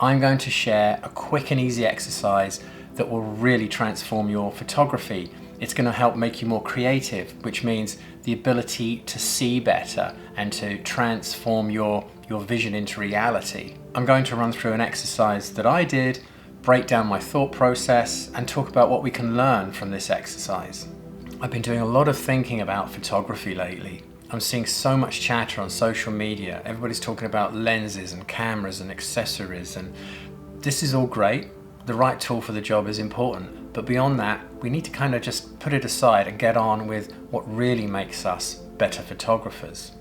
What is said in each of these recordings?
I'm going to share a quick and easy exercise that will really transform your photography. It's going to help make you more creative, which means the ability to see better and to transform your vision into reality. I'm going to run through an exercise that I did, break down my thought process, and talk about what we can learn from this exercise. I've been doing a lot of thinking about photography lately. I'm seeing so much chatter on social media. Everybody's talking about lenses and cameras and accessories, and this is all great. The right tool for the job is important, but beyond that, we need to kind of just put it aside and get on with what really makes us better photographers.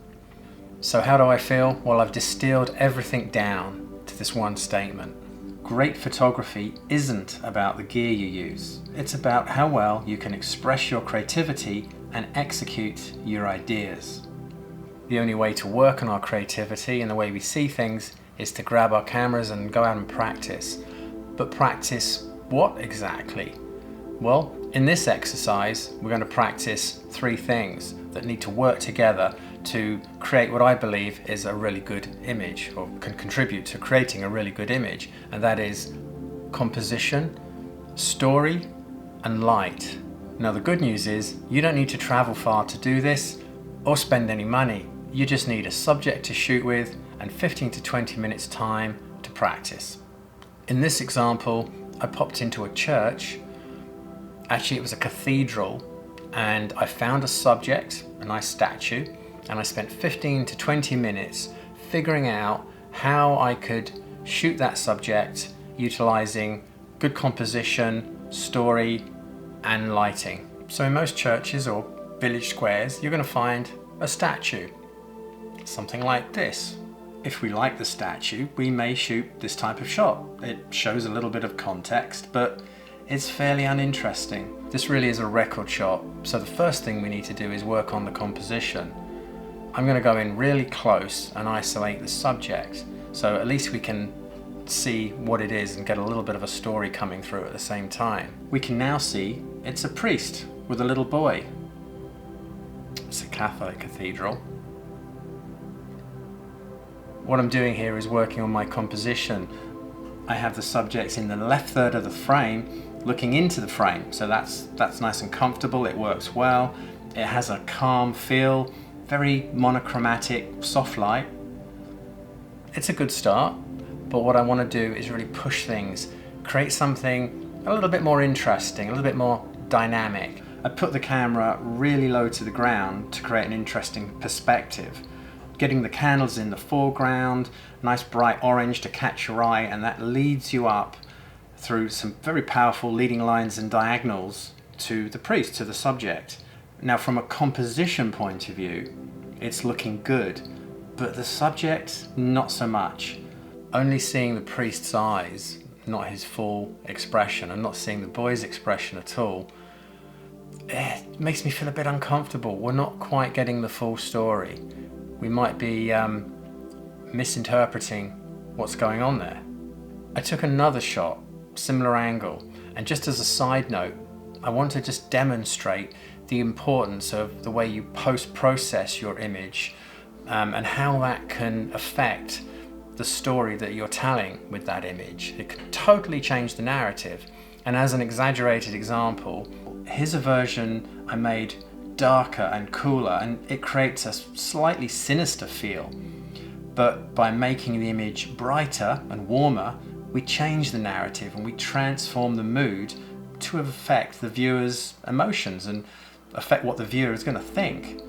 So how do I feel? Well, I've distilled everything down to this one statement. Great photography isn't about the gear you use. It's about how well you can express your creativity and execute your ideas. The only way to work on our creativity and the way we see things is to grab our cameras and go out and practice. But practice what exactly? Well, in this exercise, we're going to practice 3 things that need to work together to create what I believe is a really good image, or can contribute to creating a really good image, and that is composition, story, and light. Now the good news is you don't need to travel far to do this or spend any money. You just need a subject to shoot with and 15 to 20 minutes time to practice. In this example, I popped into a church. Actually, it was a cathedral, and I found a subject, a nice statue, and I spent 15 to 20 minutes figuring out how I could shoot that subject utilizing good composition, story, and lighting. So in most churches or village squares, you're going to find a statue, something like this. If we like the statue, we may shoot this type of shot. It shows a little bit of context, but it's fairly uninteresting. This really is a record shot, so the first thing we need to do is work on the composition. I'm going to go in really close and isolate the subject, so at least we can see what it is and get a little bit of a story coming through at the same time. We can now see it's a priest with a little boy. It's a Catholic cathedral. What I'm doing here is working on my composition. I have the subject in the left third of the frame looking into the frame, so that's nice and comfortable. It works well. It has a calm feel, very monochromatic, soft light. It's a good start, but what I want to do is really push things, create something a little bit more interesting, a little bit more dynamic. I put the camera really low to the ground to create an interesting perspective. Getting the candles in the foreground, nice bright orange to catch your eye, and that leads you up through some very powerful leading lines and diagonals to the priest, to the subject. Now from a composition point of view, it's looking good, but the subject, not so much. Only seeing the priest's eyes, not his full expression, and not seeing the boy's expression at all, it makes me feel a bit uncomfortable. We're not quite getting the full story. We might be misinterpreting what's going on there. I took another shot, similar angle, and just as a side note, I want to just demonstrate the importance of the way you post-process your image and how that can affect the story that you're telling with that image. It can totally change the narrative. And as an exaggerated example, here's a version I made darker and cooler, and it creates a slightly sinister feel. But by making the image brighter and warmer, we change the narrative and we transform the mood to affect the viewer's emotions and affect what the viewer is going to think.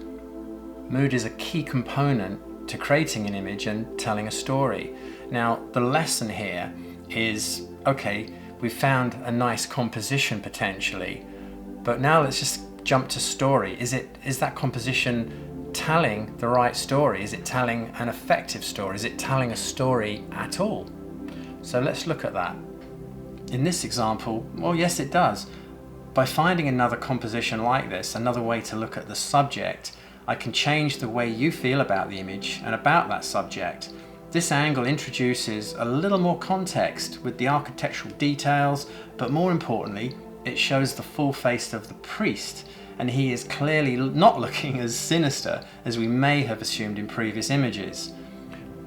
Mood is a key component to creating an image and telling a story. Now, the lesson here is, okay, we've found a nice composition potentially, but now let's just jump to story. Is that composition telling the right story? Is it telling an effective story? Is it telling a story at all? So let's look at that. In this example, well, yes, it does. By finding another composition like this, another way to look at the subject, I can change the way you feel about the image and about that subject. This angle introduces a little more context with the architectural details, but more importantly, it shows the full face of the priest, and he is clearly not looking as sinister as we may have assumed in previous images.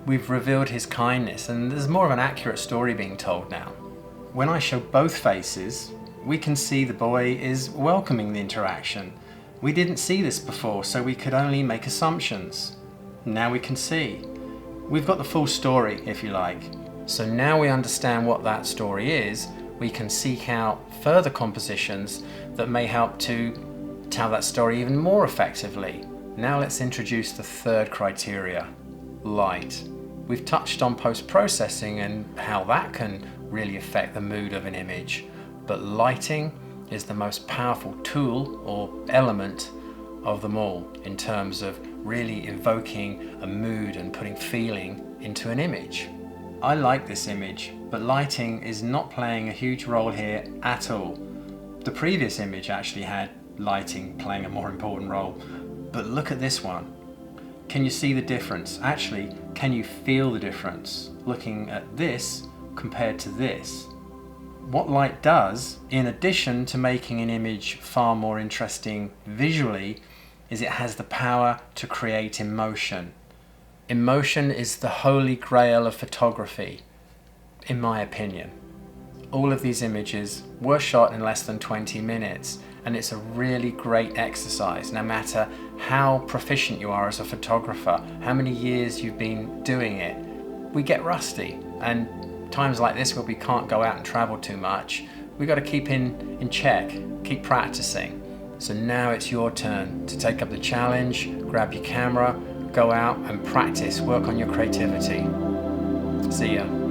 We've revealed his kindness, and there's more of an accurate story being told now. When I show both faces, we can see the boy is welcoming the interaction. We didn't see this before, so we could only make assumptions. Now we can see. We've got the full story, if you like. So now we understand what that story is, we can seek out further compositions that may help to tell that story even more effectively. Now let's introduce the third criteria, light. We've touched on post-processing and how that can really affect the mood of an image, but lighting is the most powerful tool or element of them all in terms of really evoking a mood and putting feeling into an image. I like this image, but lighting is not playing a huge role here at all. The previous image actually had lighting playing a more important role, but look at this one. Can you see the difference? Actually, can you feel the difference looking at this compared to this? What light does, in addition to making an image far more interesting visually, is it has the power to create emotion. Emotion is the holy grail of photography, in my opinion. All of these images were shot in less than 20 minutes, and it's a really great exercise, no matter how proficient you are as a photographer, how many years you've been doing it. We get rusty, and times like this where we can't go out and travel too much, we've got to keep in check, keep practicing. So now it's your turn to take up the challenge, grab your camera, go out and practice, work on your creativity. See ya.